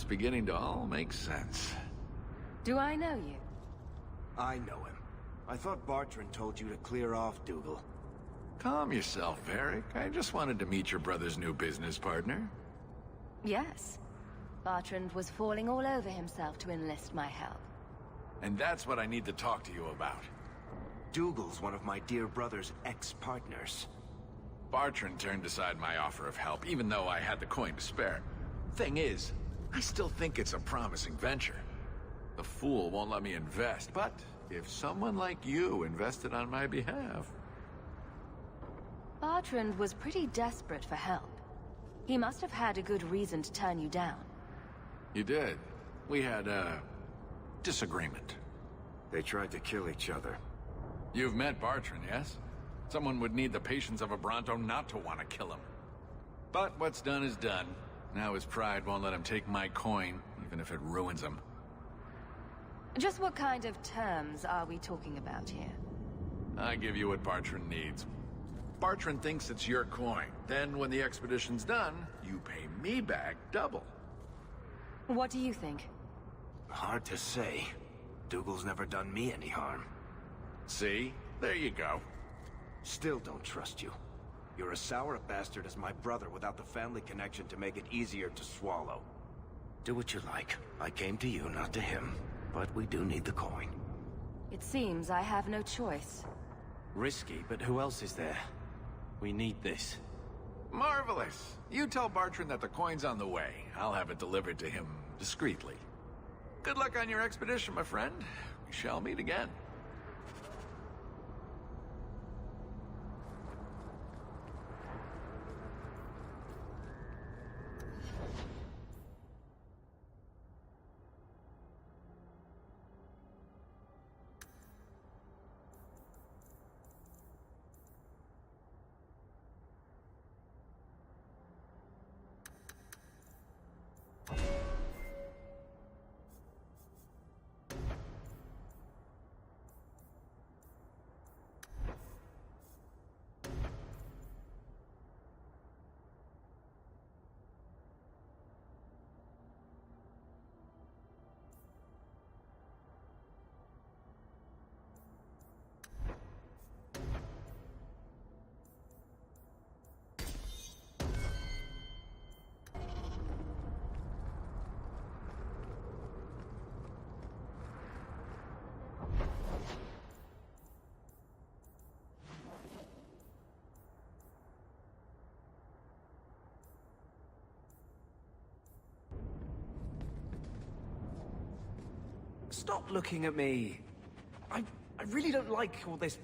it's beginning to all make sense. Do I know you? I know him. I thought Bartrand told you to clear off, Dougal. Calm yourself, Varric. I just wanted to meet your brother's new business partner. Yes. Bartrand was falling all over himself to enlist my help. And that's what I need to talk to you about. Dougal's one of my dear brother's ex-partners. Bartrand turned aside my offer of help, even though I had the coin to spare. Thing is, I still think it's a promising venture. The fool won't let me invest, but if someone like you invested on my behalf... Bartrand was pretty desperate for help. He must have had a good reason to turn you down. You did. We had a disagreement. They tried to kill each other. You've met Bartrand, yes? Someone would need the patience of a Bronto not to want to kill him. But what's done is done. Now his pride won't let him take my coin, even if it ruins him. Just what kind of terms are we talking about here? I give you what Bartrand needs. Bartrand thinks it's your coin. Then when the expedition's done, you pay me back double. What do you think? Hard to say. Dougal's never done me any harm. See? There you go. Still don't trust you. You're as sour a bastard as my brother without the family connection to make it easier to swallow. Do what you like. I came to you, not to him. But we do need the coin. It seems I have no choice. Risky, but who else is there? We need this. Marvelous! You tell Bartrand that the coin's on the way. I'll have it delivered to him discreetly. Good luck on your expedition, my friend. We shall meet again. Stop looking at me. I really don't like all this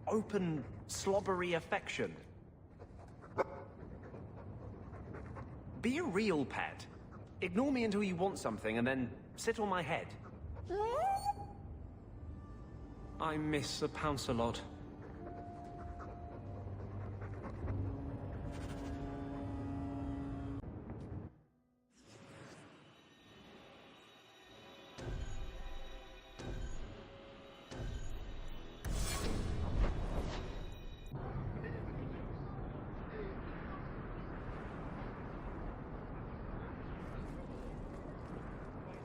open, slobbery affection. Be a real pet. Ignore me until you want something and then sit on my head. I miss a Pounce-a-lot.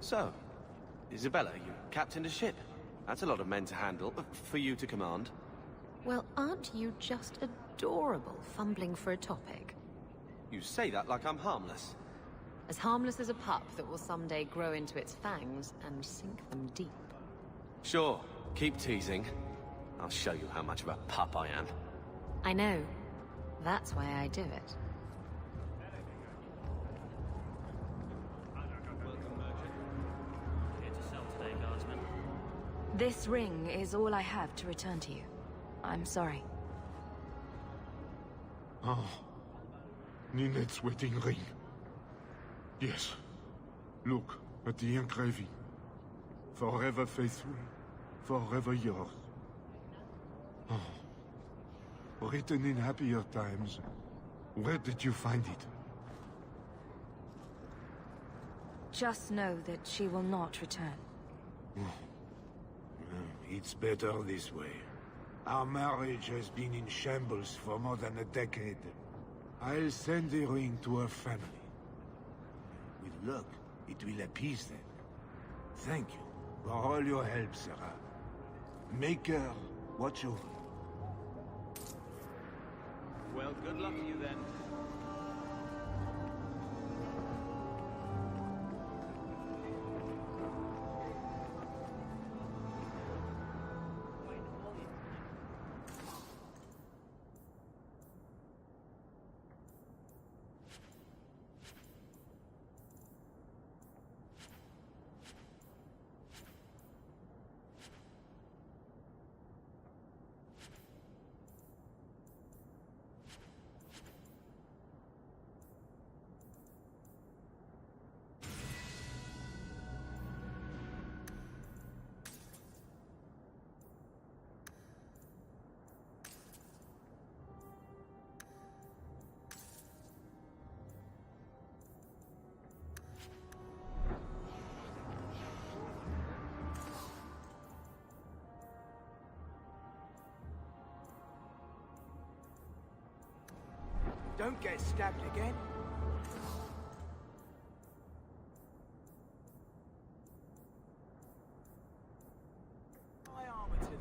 So, Isabella, you captained a ship. That's a lot of men to handle, for you to command. Well, aren't you just adorable, fumbling for a topic? You say that like I'm harmless. As harmless as a pup that will someday grow into its fangs and sink them deep. Sure, keep teasing. I'll show you how much of a pup I am. I know. That's why I do it. This ring is all I have to return to you. I'm sorry. Oh, Ninette's wedding ring. Yes. Look at the engraving. Forever faithful, forever yours. Oh. Written in happier times. Where did you find it? Just know that she will not return. It's better this way. Our marriage has been in shambles for more than a decade. I'll send the ring to her family. With luck, It will appease them. Thank you for all your help, Sarah. Maker, watch over. Well, good luck to you then. Don't get stabbed again. My armor today.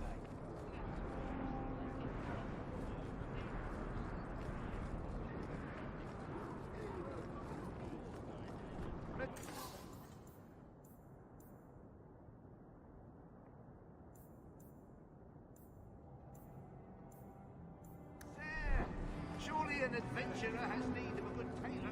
Surely an adventurer has need of a good tailor.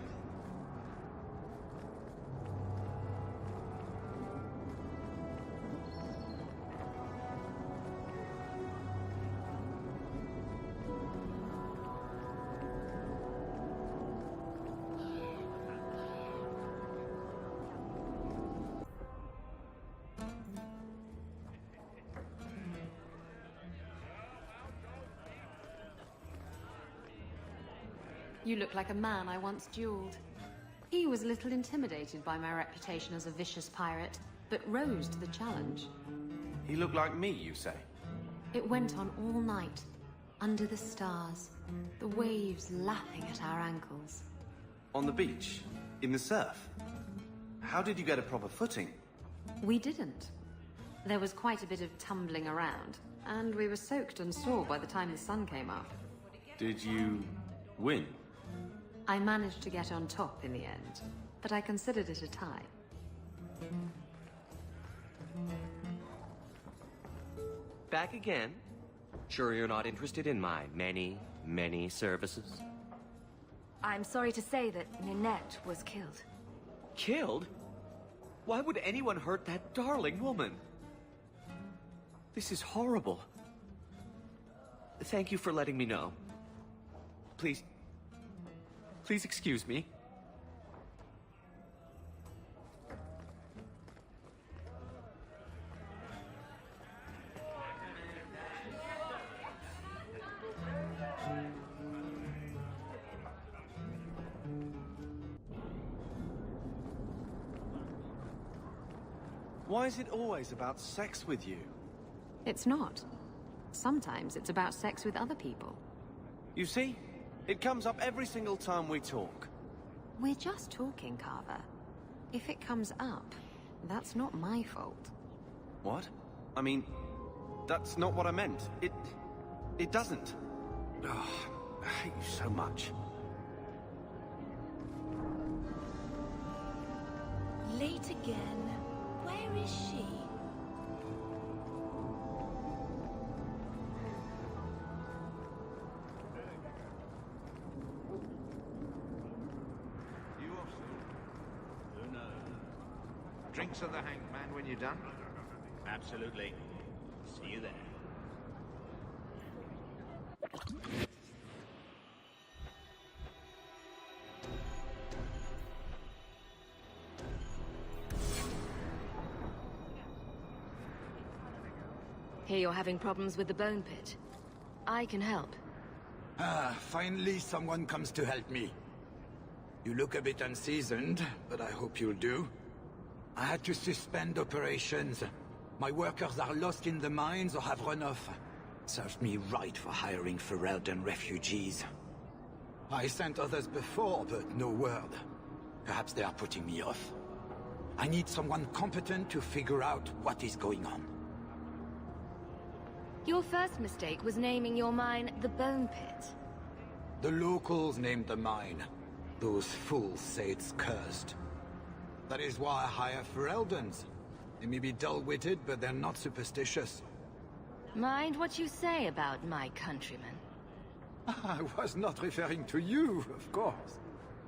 You look like a man I once dueled. He was a little intimidated by my reputation as a vicious pirate, but rose to the challenge. He looked like me, you say? It went on all night, under the stars, the waves lapping at our ankles. On the beach? In the surf? How did you get a proper footing? We didn't. There was quite a bit of tumbling around, and we were soaked and sore by the time the sun came up. Did you win? I managed to get on top in the end, but I considered it a tie. Back again? Sure you're not interested in my many, many services? I'm sorry to say that Ninette was killed. Killed? Why would anyone hurt that darling woman? This is horrible. Thank you for letting me know. Please excuse me. Why is it always about sex with you? It's not. Sometimes it's about sex with other people. You see? It comes up every single time we talk. We're just talking, Carver. If it comes up, that's not my fault. What? I mean, that's not what I meant. It doesn't. Oh, I hate you so much. Late again. Where is she? You off soon? Who knows? Drinks of the hanged man when you're done? Absolutely. See you there. Hear you're having problems with the bone pit. I can help. Ah, finally someone comes to help me. You look a bit unseasoned, but I hope you'll do. I had to suspend operations. My workers are lost in the mines or have run off. Served me right for hiring Ferelden refugees. I sent others before, but no word. Perhaps they are putting me off. I need someone competent to figure out what is going on. Your first mistake was naming your mine the Bone Pit. The locals named the mine. Those fools say it's cursed. That is why I hire Fereldans. They may be dull-witted, but they're not superstitious. Mind what you say about my countrymen. I was not referring to you, of course.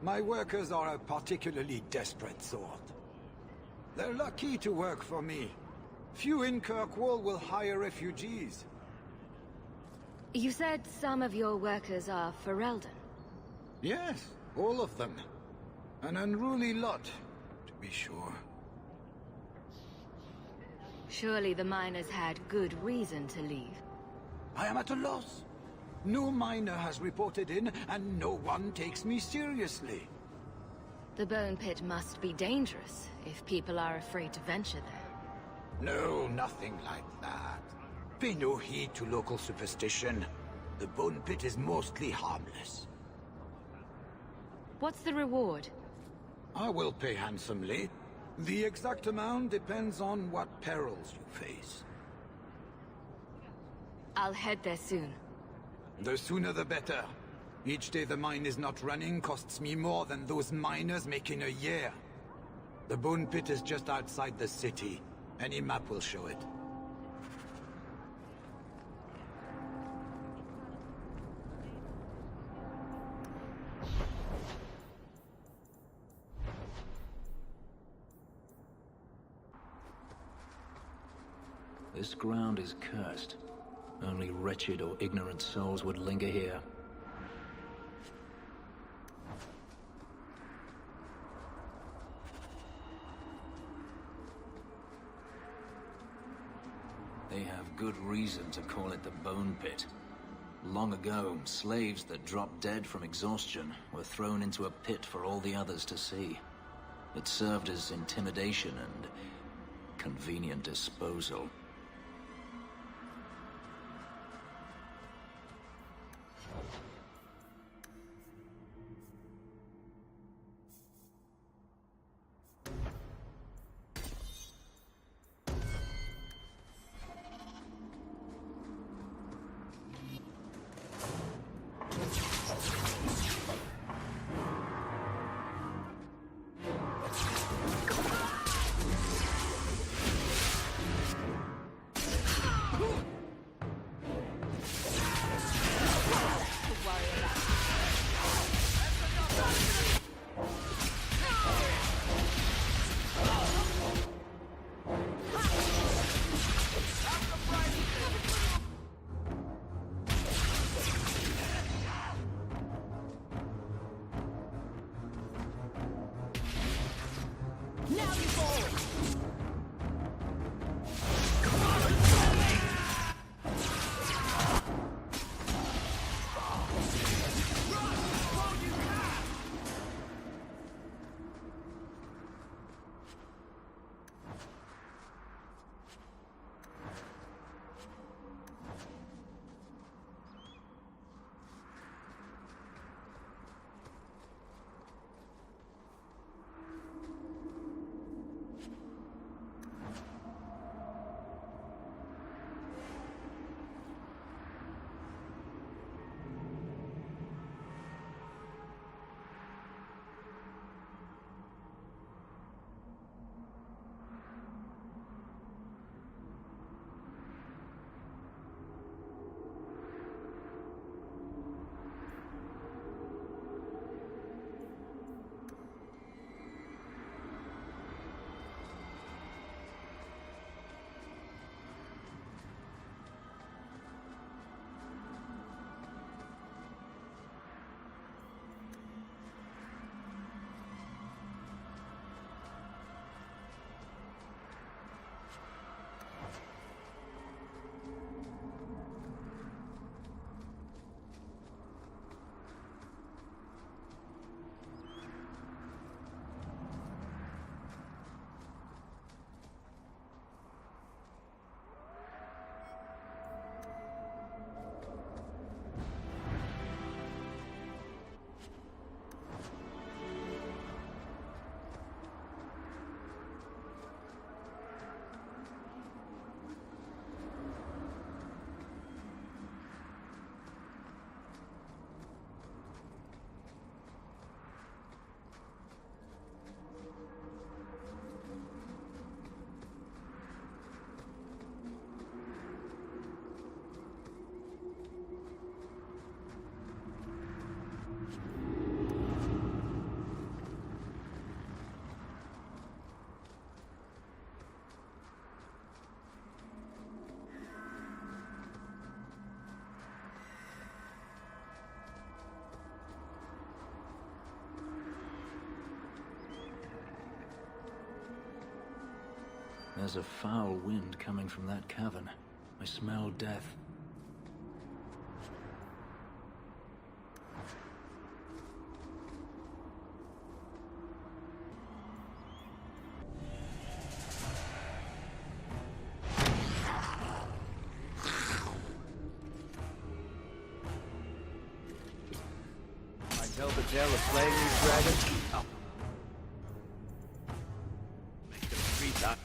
My workers are a particularly desperate sort. They're lucky to work for me. Few in Kirkwall will hire refugees. You said some of your workers are Ferelden. Yes, all of them. An unruly lot, to be sure. Surely the miners had good reason to leave. I am at a loss. No miner has reported in, and no one takes me seriously. The Bone Pit must be dangerous if people are afraid to venture there. No, nothing like that. Pay no heed to local superstition. The Bone Pit is mostly harmless. What's the reward? I will pay handsomely. The exact amount depends on what perils you face. I'll head there soon. The sooner the better. Each day the mine is not running costs me more than those miners make in a year. The Bone Pit is just outside the city. Any map will show it. This ground is cursed. Only wretched or ignorant souls would linger here. They have good reason to call it the Bone Pit. Long ago, slaves that dropped dead from exhaustion were thrown into a pit for all the others to see. It served as intimidation and convenient disposal. There's a foul wind coming from that cavern. I smell death. I tell the tale of slaying these dragons. Oh. Make them streets, huh?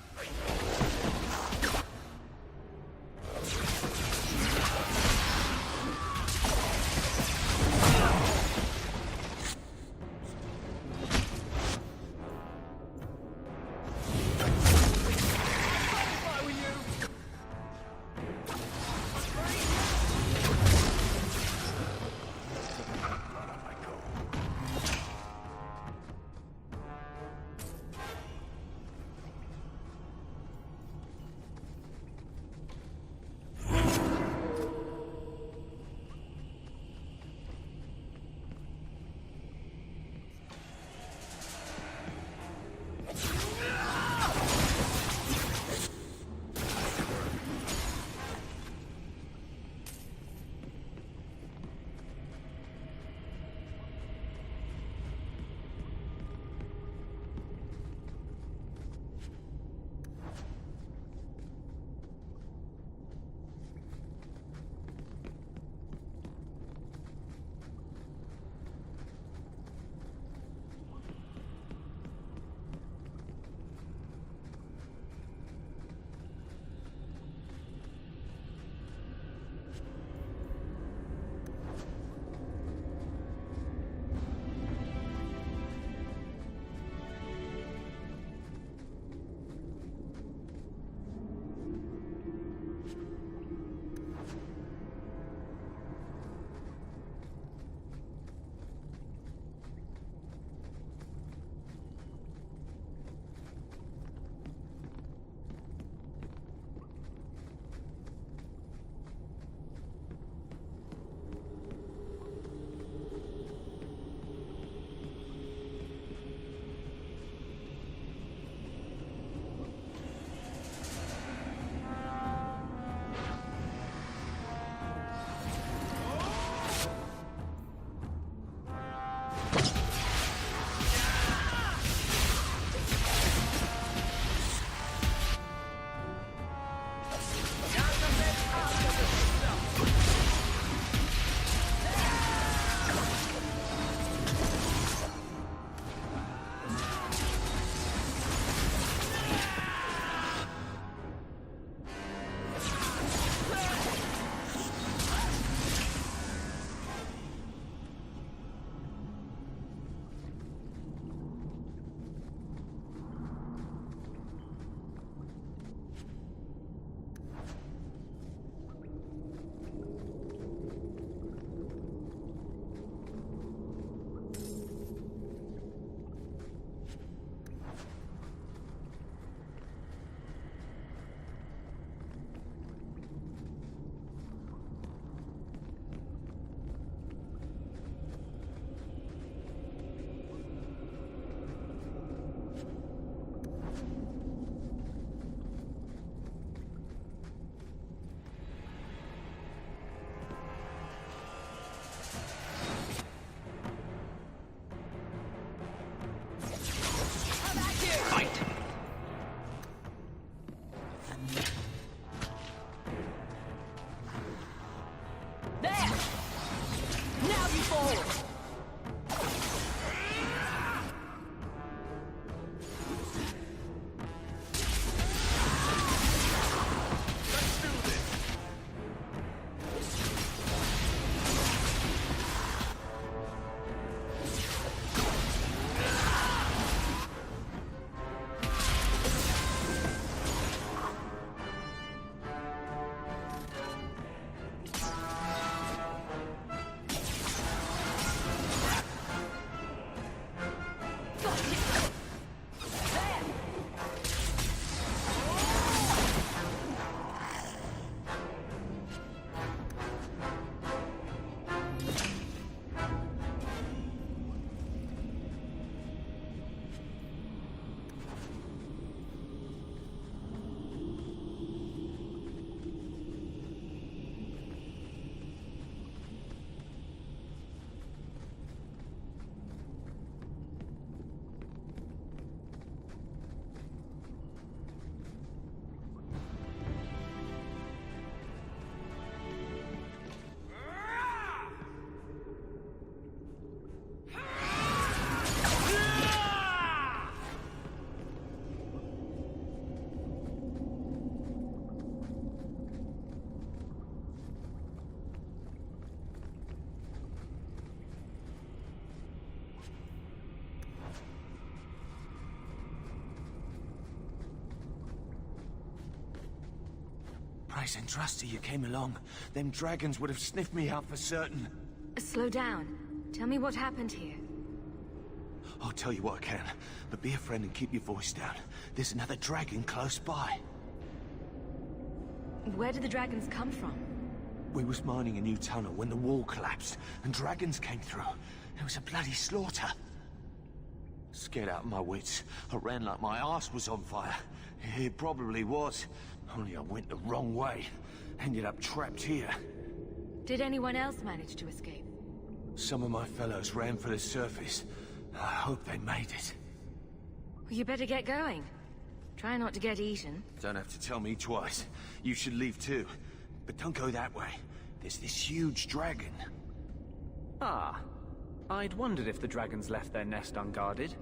Nice and trusty you came along. Them dragons would have sniffed me out for certain. Slow down. Tell me what happened here. I'll tell you what I can, but be a friend and keep your voice down. There's another dragon close by. Where did the dragons come from? We was mining a new tunnel when the wall collapsed, and dragons came through. It was a bloody slaughter. Scared out of my wits, I ran like my arse was on fire. It probably was, only I went the wrong way. Ended up trapped here. Did anyone else manage to escape? Some of my fellows ran for the surface. I hope they made it. Well, you better get going. Try not to get eaten. Don't have to tell me twice. You should leave too. But don't go that way. There's this huge dragon. Ah. I'd wondered if the dragons left their nest unguarded.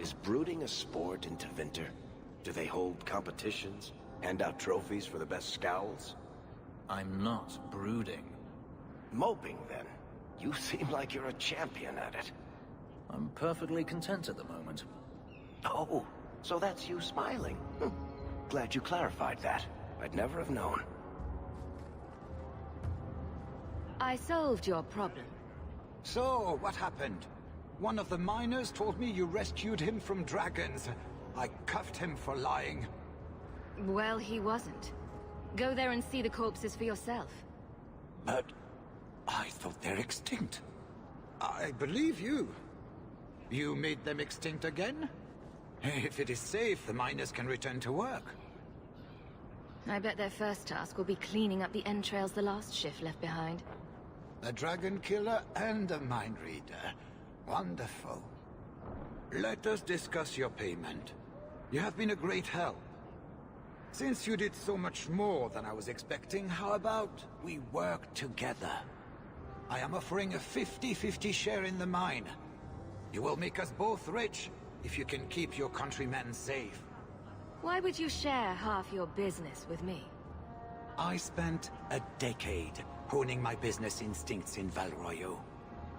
Is brooding a sport in Tevinter? Do they hold competitions? Hand out trophies for the best scowls? I'm not brooding. Moping, then. You seem like you're a champion at it. I'm perfectly content at the moment. Oh, so that's you smiling. Glad you clarified that. I'd never have known. I solved your problem. So, what happened? One of the miners told me you rescued him from dragons. I cuffed him for lying. Well, he wasn't. Go there and see the corpses for yourself. But I thought they're extinct. I believe you. You made them extinct again? If it is safe, the miners can return to work. I bet their first task will be cleaning up the entrails the last shift left behind. A dragon killer and a mind reader. Wonderful. Let us discuss your payment. You have been a great help. Since you did so much more than I was expecting, how about we work together? I am offering a 50-50 share in the mine. You will make us both rich if you can keep your countrymen safe. Why would you share half your business with me? I spent a decade honing my business instincts in Val Royeaux.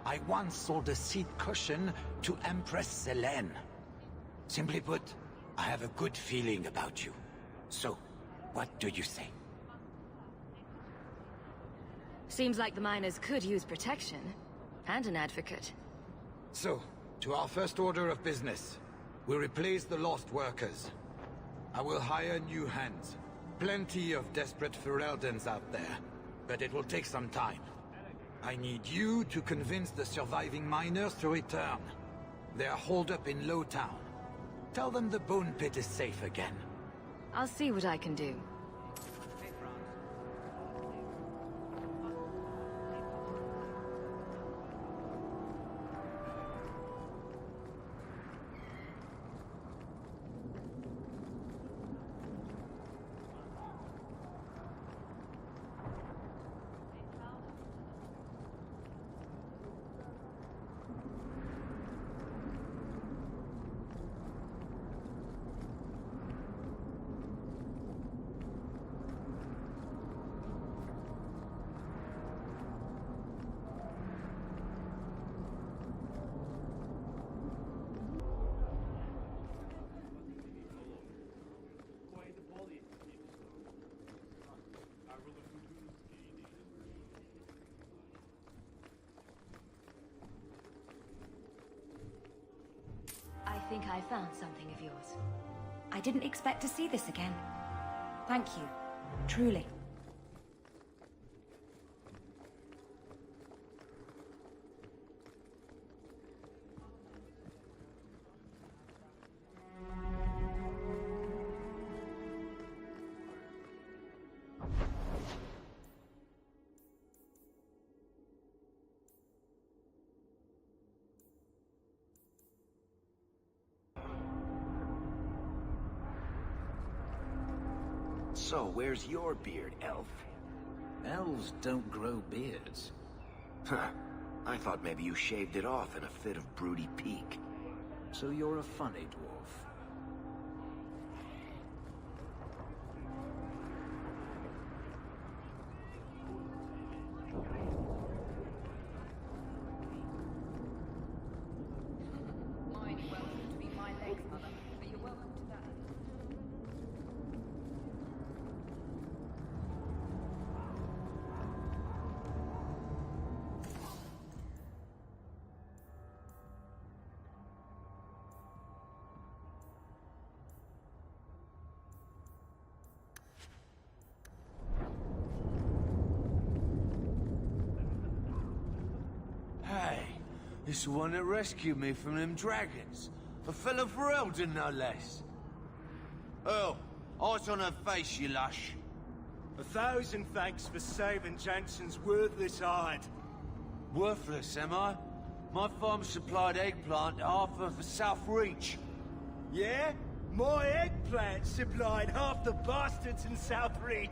I once sold a seat cushion to Empress Selene. Simply put, I have a good feeling about you. So, what do you say? Seems like the miners could use protection. And an advocate. So, to our first order of business. We replace the lost workers. I will hire new hands. Plenty of desperate Ferelden's out there. But it will take some time. I need you to convince the surviving miners to return. They are holed up in Lowtown. Tell them the Bone Pit is safe again. I'll see what I can do. think I found something of yours. I didn't expect to see this again. Thank you. Truly. So, where's your beard, elf? Elves don't grow beards. Huh. I thought maybe you shaved it off in a fit of broody pique. So you're a funny dwarf. It's the one that rescued me from them dragons. A fellow for Eldon, no less. Earl, eyes on her face, you lush. 1,000 thanks for saving Jansen's worthless hide. Worthless, am I? My farm supplied eggplant to Arthur for South Reach. Yeah? My eggplant supplied half the bastards in South Reach.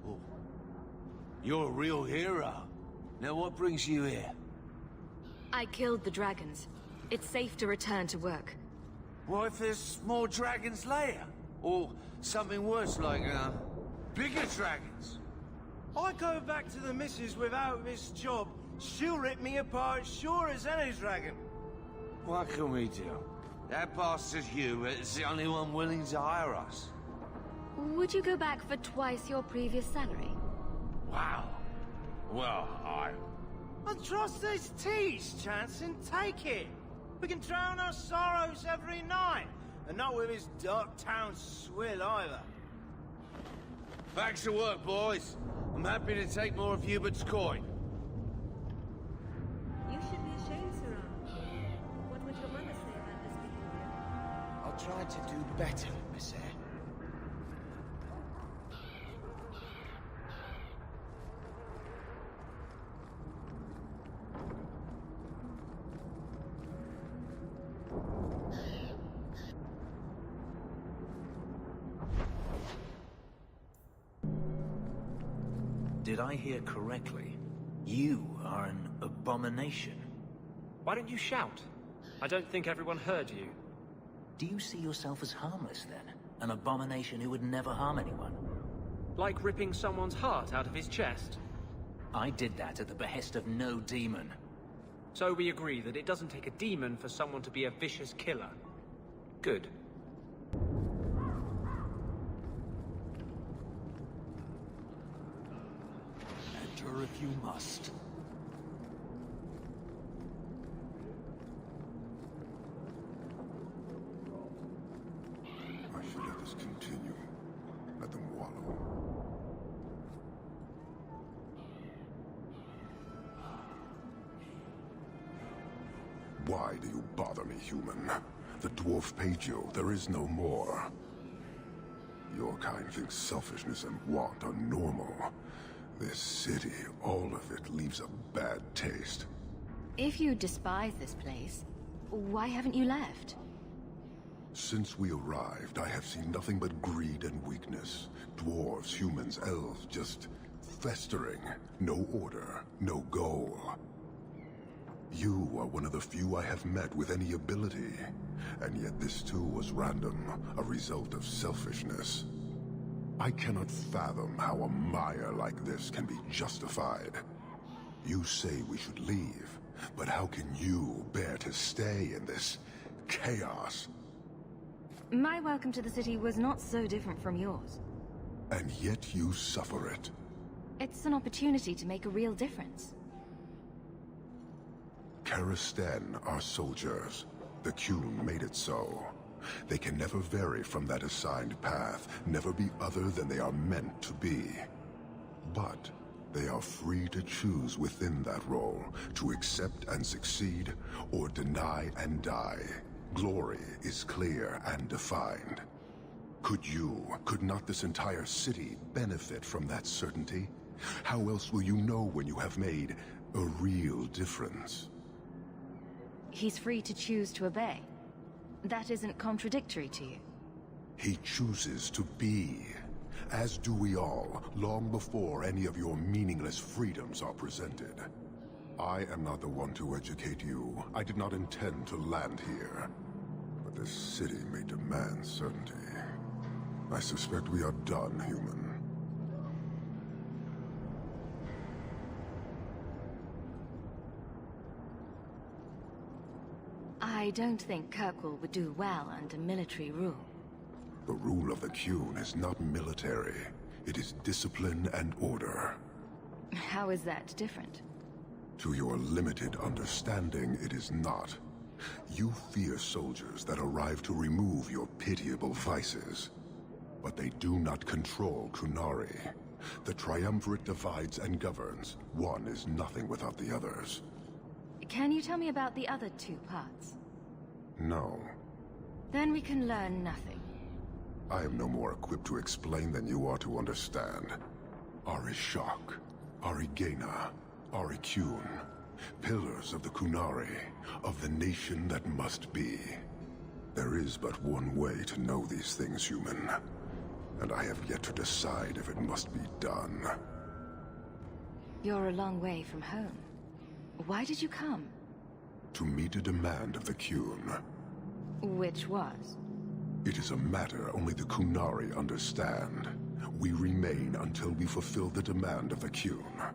Oh. You're a real hero. Now what brings you here? I killed the dragons. It's safe to return to work. What if there's more dragons later? Or something worse like, bigger dragons? I go back to the missus without this job. She'll rip me apart sure as any dragon. What can we do? That bastard Hugh is the only one willing to hire us. Would you go back for twice your previous salary? Wow. Well, I trust these teas, Jansen. Take it. We can drown our sorrows every night. And not with his dark town swill either. Back to work, boys. I'm happy to take more of Hubert's coin. You should be ashamed, Sirrah. What would your mother say about this behavior? I'll try to do better, Miss Eyre. Did I hear correctly? You are an abomination. Why don't you shout? I don't think everyone heard you. Do you see yourself as harmless, then? An abomination who would never harm anyone? Like ripping someone's heart out of his chest? I did that at the behest of no demon. So we agree that it doesn't take a demon for someone to be a vicious killer. Good. Enter if you must. I should let this continue. Let them wallow. Why do you bother me, human? The dwarf paid you. There is no more. Your kind thinks selfishness and want are normal. This city, all of it, leaves a bad taste. If you despise this place, why haven't you left? Since we arrived, I have seen nothing but greed and weakness. Dwarves, humans, elves, just festering. No order, no goal. You are one of the few I have met with any ability. And yet this too was random, a result of selfishness. I cannot fathom how a mire like this can be justified. You say we should leave, but how can you bear to stay in this chaos? My welcome to the city was not so different from yours. And yet you suffer it. It's an opportunity to make a real difference. Karasten are soldiers. The Qun made it so. They can never vary from that assigned path, never be other than they are meant to be. But they are free to choose within that role, to accept and succeed, or deny and die. Glory is clear and defined. Could not this entire city benefit from that certainty? How else will you know when you have made a real difference? He's free to choose to obey. That isn't contradictory to you. He chooses to be. As do we all, long before any of your meaningless freedoms are presented. I am not the one to educate you. I did not intend to land here. But this city may demand certainty. I suspect we are done, human. I don't think Kirkwall would do well under military rule. The rule of the Qun is not military. It is discipline and order. How is that different? To your limited understanding, it is not. You fear soldiers that arrive to remove your pitiable vices. But they do not control Qunari. The Triumvirate divides and governs. One is nothing without the others. Can you tell me about the other two parts? No. Then we can learn nothing. I am no more equipped to explain than you are to understand. Arishok, Arigena, Ariqun, pillars of the Qunari, of the nation that must be. There is but one way to know these things, human. And I have yet to decide if it must be done. You're a long way from home. Why did you come? To meet a demand of the Qun. Which was? It is a matter only the Qunari understand. We remain until we fulfill the demand of the Qun.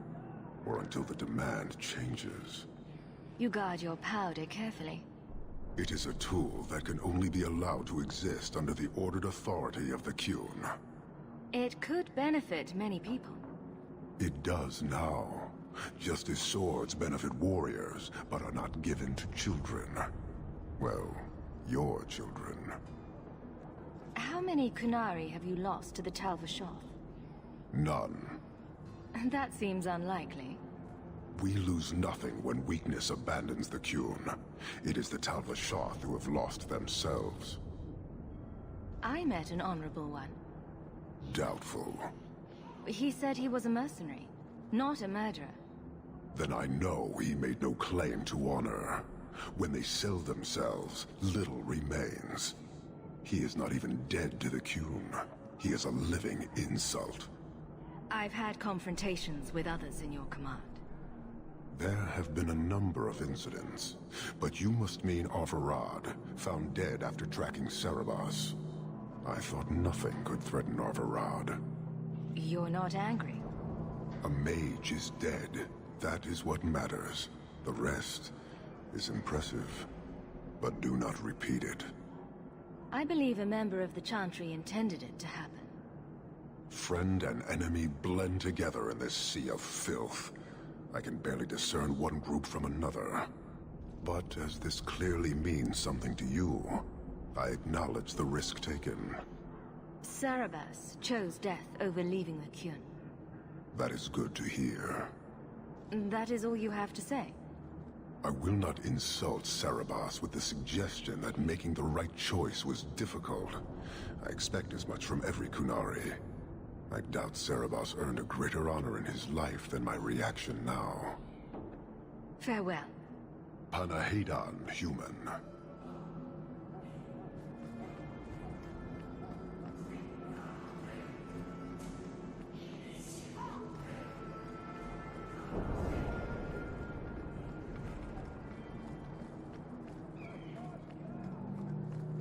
Or until the demand changes. You guard your powder carefully. It is a tool that can only be allowed to exist under the ordered authority of the Qun. It could benefit many people. It does now. Just as swords benefit warriors, but are not given to children. Well, your children. How many Qunari have you lost to the Tal Vashoth? None. That seems unlikely. We lose nothing when weakness abandons the Qun. It is the Tal Vashoth who have lost themselves. I met an honorable one. Doubtful. He said he was a mercenary, not a murderer. Then I know he made no claim to honor. When they sell themselves, little remains. He is not even dead to the Qun. He is a living insult. I've had confrontations with others in your command. There have been a number of incidents, but you must mean Arvarad, found dead after tracking Cerebos. I thought nothing could threaten Arvarad. You're not angry? A mage is dead. That is what matters. The rest is impressive, but do not repeat it. I believe a member of the Chantry intended it to happen. Friend and enemy blend together in this sea of filth. I can barely discern one group from another. But as this clearly means something to you, I acknowledge the risk taken. Cerebos chose death over leaving the Qun. That is good to hear. That is all you have to say? I will not insult Cerebos with the suggestion that making the right choice was difficult. I expect as much from every Qunari. I doubt Cerebos earned a greater honor in his life than my reaction now. Farewell. Panahedan, human.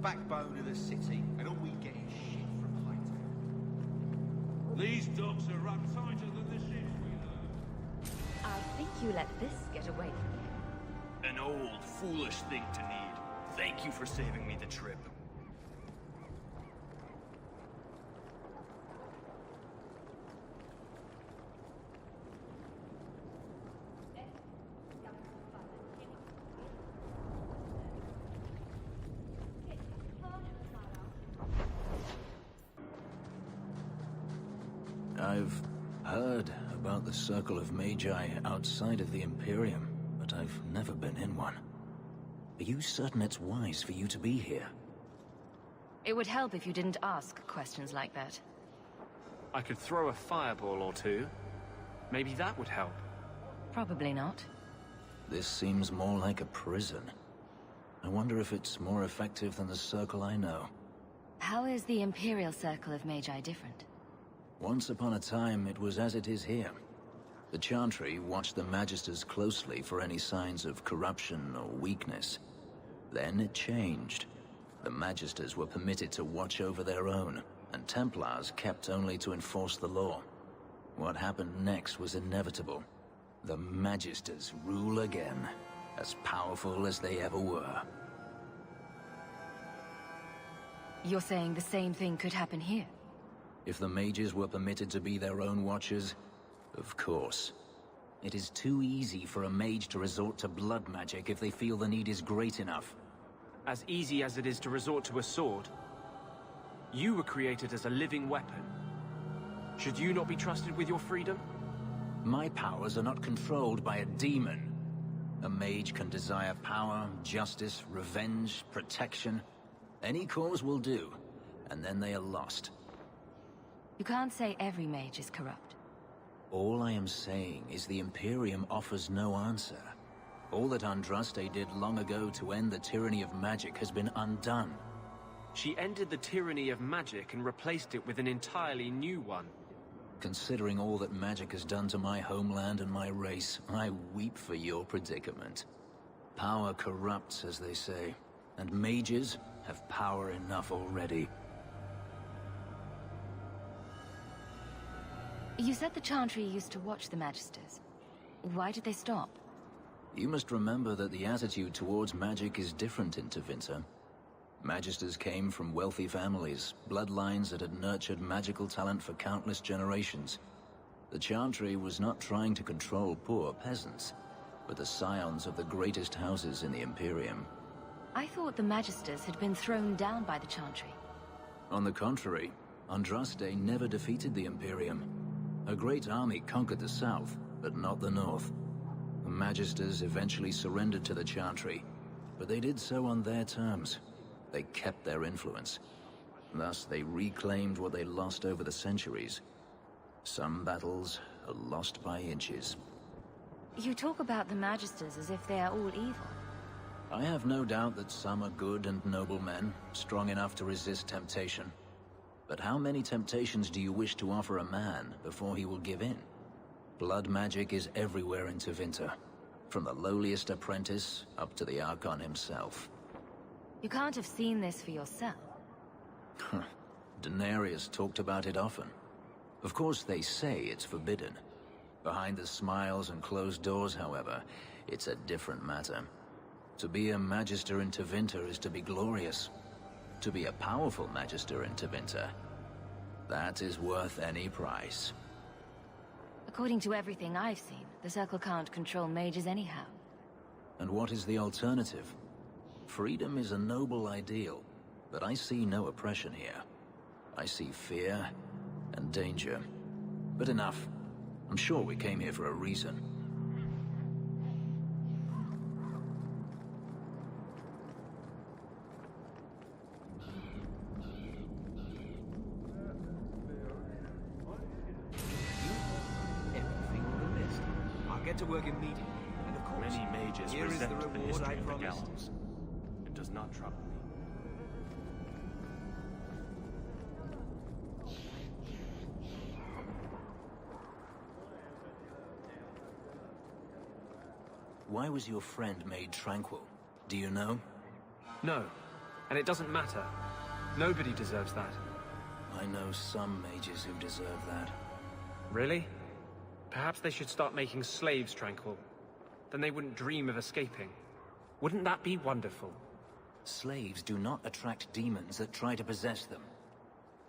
Backbone of the city, and all we get is shit from Hightown. These docks are run tighter than the ships we load. I think you let this get away from you. An old, foolish thing to need. Thank you for saving me the trip. heard about the Circle of Magi outside of the Imperium, but I've never been in one. Are you certain it's wise for you to be here? It would help if you didn't ask questions like that. I could throw a fireball or two. Maybe that would help. Probably not. This seems more like a prison. I wonder if it's more effective than the Circle I know. How is the Imperial Circle of Magi different? Once upon a time, it was as it is here. The Chantry watched the Magisters closely for any signs of corruption or weakness. Then it changed. The Magisters were permitted to watch over their own, and Templars kept only to enforce the law. What happened next was inevitable. The Magisters rule again, as powerful as they ever were. You're saying the same thing could happen here? If the mages were permitted to be their own watchers, of course. It is too easy for a mage to resort to blood magic if they feel the need is great enough. As easy as it is to resort to a sword. You were created as a living weapon. Should you not be trusted with your freedom? My powers are not controlled by a demon. A mage can desire power, justice, revenge, protection. Any cause will do, and then they are lost. You can't say every mage is corrupt. All I am saying is the Imperium offers no answer. All that Andraste did long ago to end the tyranny of magic has been undone. She ended the tyranny of magic and replaced it with an entirely new one. Considering all that magic has done to my homeland and my race, I weep for your predicament. Power corrupts, as they say, and mages have power enough already. You said the Chantry used to watch the Magisters. Why did they stop? You must remember that the attitude towards magic is different in Tevinter. Magisters came from wealthy families, bloodlines that had nurtured magical talent for countless generations. The Chantry was not trying to control poor peasants, but the scions of the greatest houses in the Imperium. I thought the Magisters had been thrown down by the Chantry. On the contrary, Andraste never defeated the Imperium. A great army conquered the south, but not the north. The Magisters eventually surrendered to the Chantry, but they did so on their terms. They kept their influence. Thus, they reclaimed what they lost over the centuries. Some battles are lost by inches. You talk about the Magisters as if they are all evil. I have no doubt that some are good and noble men, strong enough to resist temptation. But how many temptations do you wish to offer a man before he will give in? Blood magic is everywhere in Tevinter, from the lowliest apprentice up to the Archon himself. You can't have seen this for yourself. Denarius talked about it often. Of course, they say it's forbidden. Behind the smiles and closed doors, however, it's a different matter. To be a Magister in Tevinter is to be glorious. To be a powerful Magister in Tevinter, that is worth any price. According to everything I've seen, the Circle can't control mages anyhow. And what is the alternative? Freedom is a noble ideal, but I see no oppression here. I see fear and danger. But enough. I'm sure we came here for a reason. Everything on the list. I'll get to work immediately. And of course, Many mages here is resent the the reward I history of the promised. gallows. It does not trouble me. Why was your friend made tranquil? Do you know? No, and it doesn't matter. Nobody deserves that. I know some mages who deserve that. Really? Perhaps they should start making slaves tranquil. Then they wouldn't dream of escaping. Wouldn't that be wonderful? Slaves do not attract demons that try to possess them.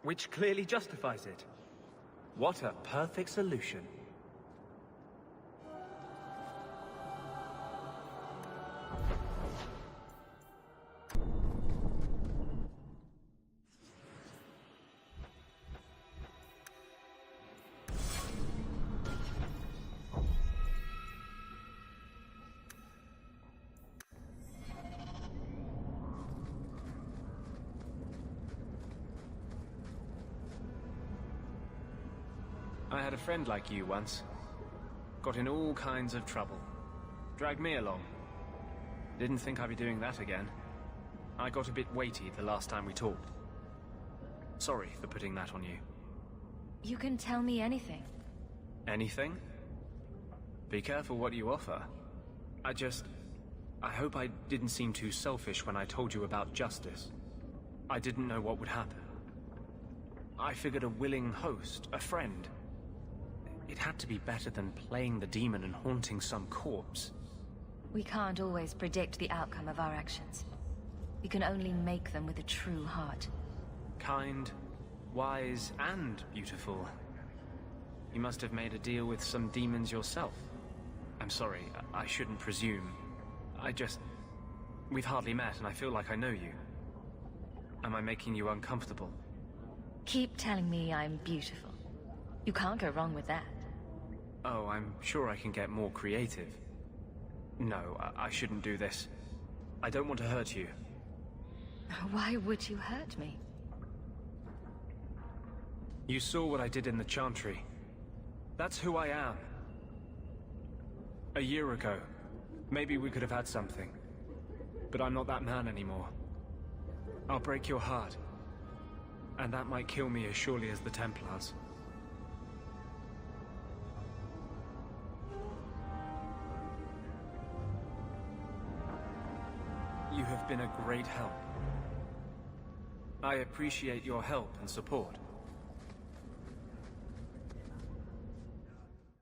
Which clearly justifies it. What a perfect solution. I had a friend like you once. Got in all kinds of trouble. Dragged me along. Didn't think I'd be doing that again. I got a bit weighty the last time we talked. Sorry for putting that on you. You can tell me anything. Anything? Be careful what you offer. I hope I didn't seem too selfish when I told you about justice. I didn't know what would happen. I figured a willing host, a friend. It had to be better than playing the demon and haunting some corpse. We can't always predict the outcome of our actions. We can only make them with a true heart. Kind, wise, and beautiful. You must have made a deal with some demons yourself. I'm sorry, I shouldn't presume. We've hardly met, and I feel like I know you. Am I making you uncomfortable? Keep telling me I'm beautiful. You can't go wrong with that. Oh, I'm sure I can get more creative. No, I shouldn't do this. I don't want to hurt you. Why would you hurt me? You saw what I did in the Chantry. That's who I am. A year ago, maybe we could have had something. But I'm not that man anymore. I'll break your heart. And that might kill me as surely as the Templars. You have been a great help. I appreciate your help and support.